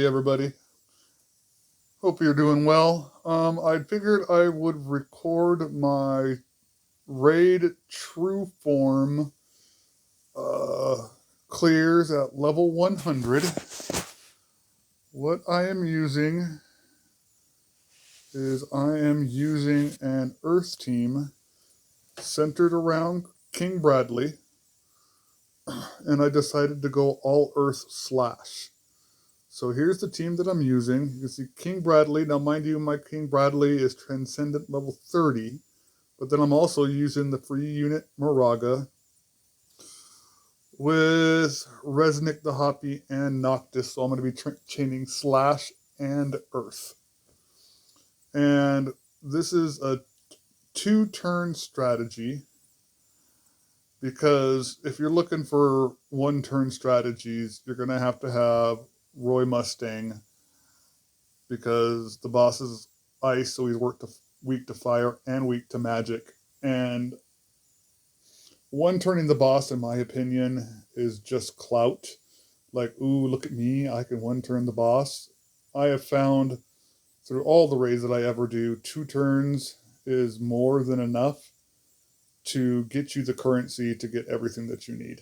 Hey everybody, hope you're doing well. I figured I would record my raid true form uh, clears at level 100. What I am using is I am using an Earth team centered around King Bradley, and I decided to go all Earth slash. So here's the team that I'm using. You can see King Bradley. Now, mind you, my King Bradley is Transcendent level 30, but then I'm also using the free unit Moraga with Resnick the Hoppy and Noctis. So I'm going to be chaining Slash and Earth. And this is a 2-turn strategy because if you're looking for 1-turn strategies, you're going to have Roy Mustang because the boss is ice, so he's weak to fire and weak to magic. And 1-turning the boss, in my opinion, is just clout. Like, ooh, look at me, I can 1-turn the boss. I have found through all the raids that I ever do, 2 turns is more than enough to get you the currency to get everything that you need.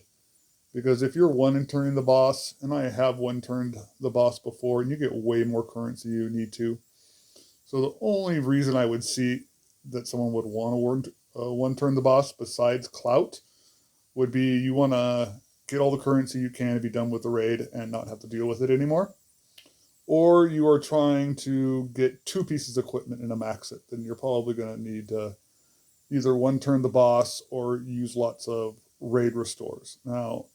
Because if you're 1-turning the boss, and I have 1-turned the boss before, and you get way more currency you need to. So the only reason I would see that someone would want to 1-turn the boss besides clout would be you want to get all the currency you can to be done with the raid and not have to deal with it anymore. Or you are trying to get 2 pieces of equipment and a max it, then you're probably going to need to either 1-turn the boss or use lots of raid restores. Now,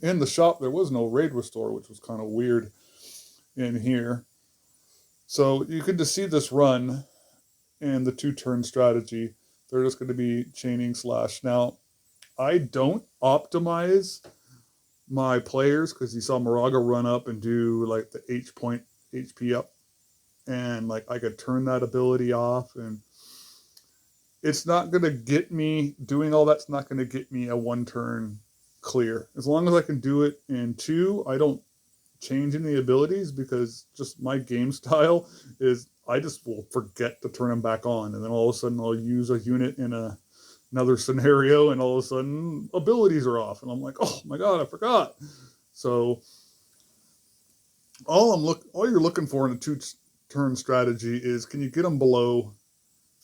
in the shop, there was no raid restore, which was kind of weird in here. So you could just see this run and the 2-turn strategy. They're just going to be chaining slash. Now, I don't optimize my players because you saw Moraga run up and do like the HP up, and like I could turn that ability off, and it's not going to get me doing all that's not going to get me a 1-turn clear. As long as I can do it in 2, I don't change any abilities because just my game style is I just will forget to turn them back on, and then all of a sudden I'll use a unit in another scenario, and all of a sudden abilities are off, and I'm like, oh my god, I forgot. So all you're looking for in a 2-turn strategy is, can you get them below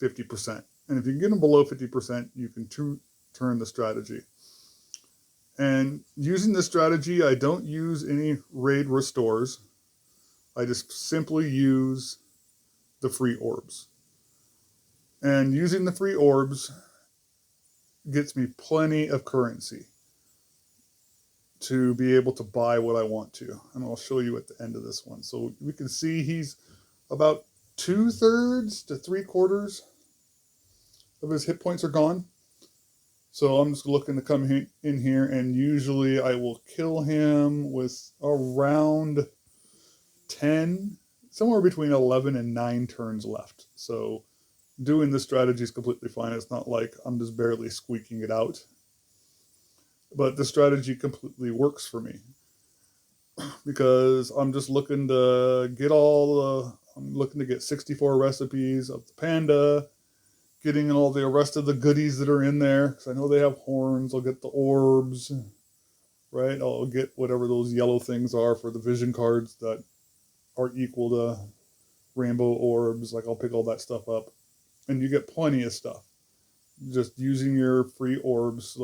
50%? And if you can get them below 50%, you can 2-turn the strategy. And using this strategy, I don't use any raid restores. I just simply use the free orbs. And using the free orbs gets me plenty of currency to be able to buy what I want to. And I'll show you at the end of this one. So we can see he's about 2/3 to 3/4 of his hit points are gone. So I'm just looking to come in here, and usually I will kill him with around 10, somewhere between 11 and 9 turns left. So doing this strategy is completely fine. It's not like I'm just barely squeaking it out. But the strategy completely works for me because I'm just looking to get I'm looking to get 64 recipes of the panda, getting all the rest of the goodies that are in there, because I know they have horns. I'll get the orbs, right? I'll get whatever those yellow things are for the vision cards that are equal to rainbow orbs. Like, I'll pick all that stuff up, and you get plenty of stuff just using your free orbs.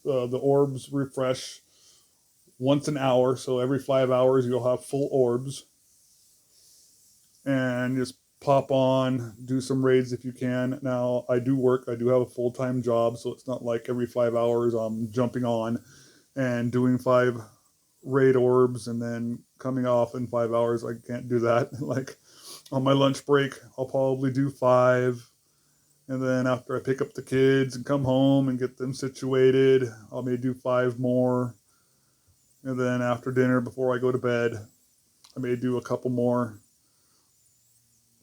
The orbs refresh once an hour, so every 5 hours you'll have full orbs, and just pop on, do some raids if you can. Now, I do have a full-time job, so it's not like every 5 hours I'm jumping on and doing 5 raid orbs and then coming off in 5 hours. I can't do that. Like, on my lunch break, I'll probably do 5, and then after I pick up the kids and come home and get them situated, I may do 5 more, and then after dinner, before I go to bed, I may do a couple more.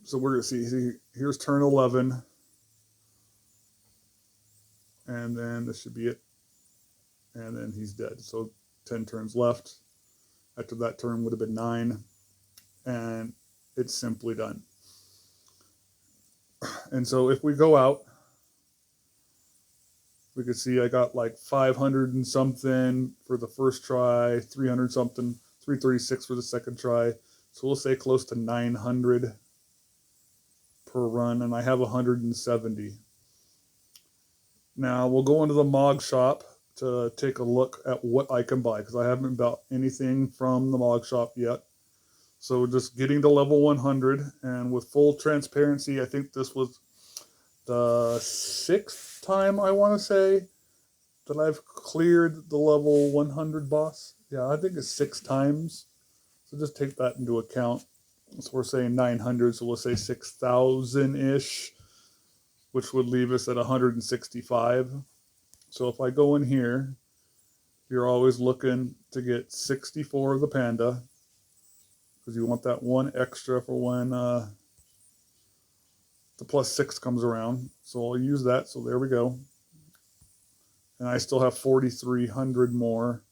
So we're going to see, here's turn 11, and then this should be it, and then he's dead. So 10 turns left. After that turn would have been 9, and it's simply done. And so if we go out, we can see I got like 500 and something for the first try, 300 something, 336 for the second try. So we'll say close to 900 per run, and I have 170. Now we'll go into the MOG shop to take a look at what I can buy, because I haven't bought anything from the MOG shop yet. So just getting to level 100, and with full transparency, I think this was the 6th time, I want to say, that I've cleared the level 100 boss. Yeah, I think it's 6 times. So just take that into account. So we're saying 900, so we'll say 6,000-ish, which would leave us at 165. So if I go in here, you're always looking to get 64 of the panda, because you want that one extra for when the +6 comes around. So I'll use that. So there we go. And I still have 4,300 more.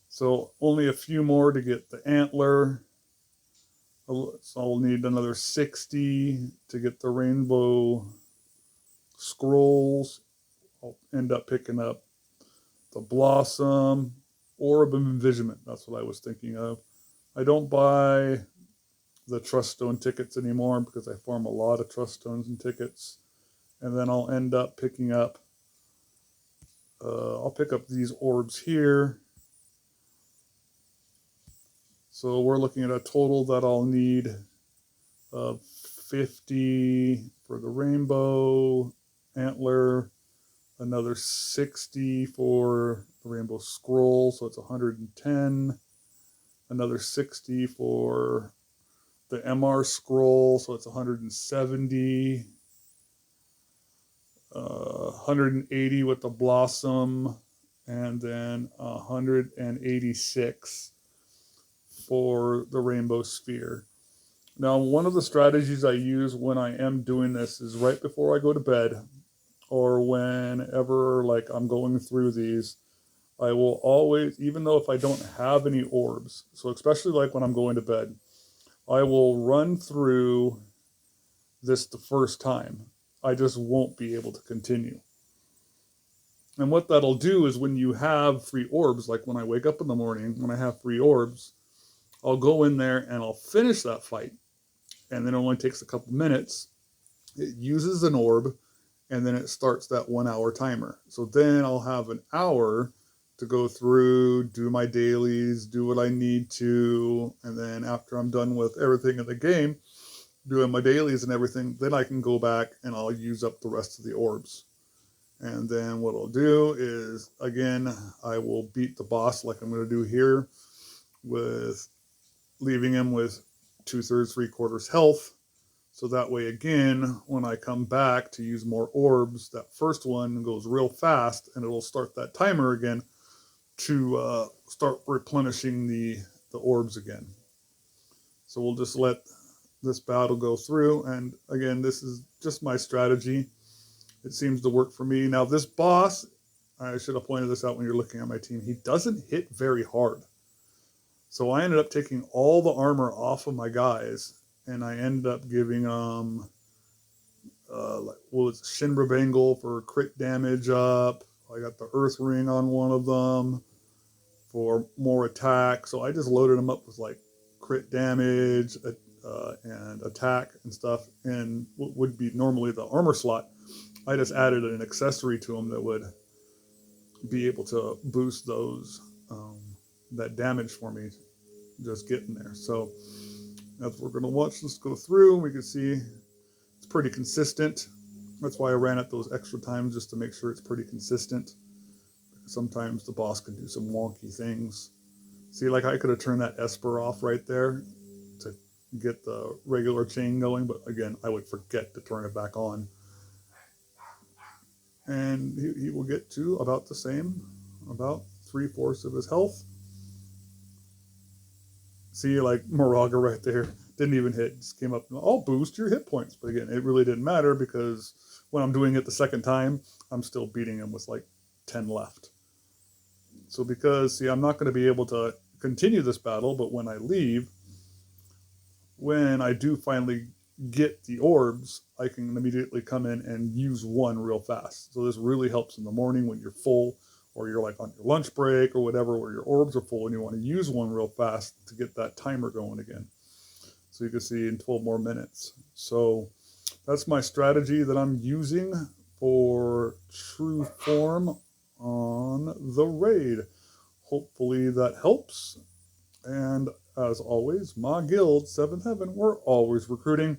So only a few more to get the antler. So I'll need another 60 to get the rainbow scrolls. I'll end up picking up the blossom, orb of envisionment. That's what I was thinking of. I don't buy the trust stone tickets anymore because I farm a lot of trust stones and tickets. And then I'll end up picking up, I'll pick up these orbs here. So we're looking at a total that I'll need of 50 for the rainbow antler, another 60 for the rainbow scroll, so it's 110, another 60 for the MR scroll, so it's 170, 180 with the blossom, and then 186 for the rainbow sphere. Now, one of the strategies I use when I am doing this is right before I go to bed, or whenever like I'm going through these, I will always, even though if I don't have any orbs, so especially like when I'm going to bed, I will run through this the first time. I just won't be able to continue. And what that'll do is when you have free orbs, like when I wake up in the morning, when I have free orbs, I'll go in there and I'll finish that fight. And then it only takes a couple minutes. It uses an orb, and then it starts that 1 hour timer. So then I'll have an hour to go through, do my dailies, do what I need to. And then after I'm done with everything in the game, doing my dailies and everything, then I can go back and I'll use up the rest of the orbs. And then what I'll do is, again, I will beat the boss like I'm going to do here, with leaving him with 2/3, 3/4 health. So that way, again, when I come back to use more orbs, that first one goes real fast, and it'll start that timer again to start replenishing the orbs again. So we'll just let this battle go through. And again, this is just my strategy. It seems to work for me. Now, this boss, I should have pointed this out when you're looking at my team, he doesn't hit very hard. So I ended up taking all the armor off of my guys, and I ended up giving them, it's Shinra Bangle for crit damage up. I got the Earth Ring on one of them for more attack. So I just loaded them up with like crit damage and attack and stuff. And what would be normally the armor slot, I just added an accessory to them that would be able to boost those that damage for me just getting there. So as we're going to watch this go through, we can see it's pretty consistent. That's why I ran it those extra times, just to make sure it's pretty consistent. Sometimes the boss can do some wonky things. See, like I could have turned that Esper off right there to get the regular chain going, but again, I would forget to turn it back on. And he will get to about the same, about 3/4 of his health. See, like Moraga right there, didn't even hit, just came up, I'll boost your hit points. But again, it really didn't matter, because when I'm doing it the second time, I'm still beating him with like 10 left. So because, see, I'm not going to be able to continue this battle, but when I leave, when I do finally get the orbs, I can immediately come in and use one real fast. So this really helps in the morning when you're full, or you're like on your lunch break or whatever, where your orbs are full and you want to use one real fast to get that timer going again. So you can see in 12 more minutes. So that's my strategy that I'm using for true form on the raid. Hopefully that helps. And as always, my guild, 7th Heaven, we're always recruiting.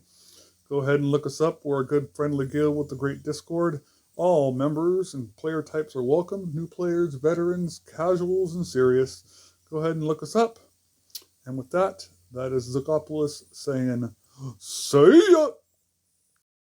Go ahead and look us up. We're a good friendly guild with a great Discord. All members and player types are welcome. New players, veterans, casuals, and serious. Go ahead and look us up. And with that, that is Zucopoulos saying, see ya!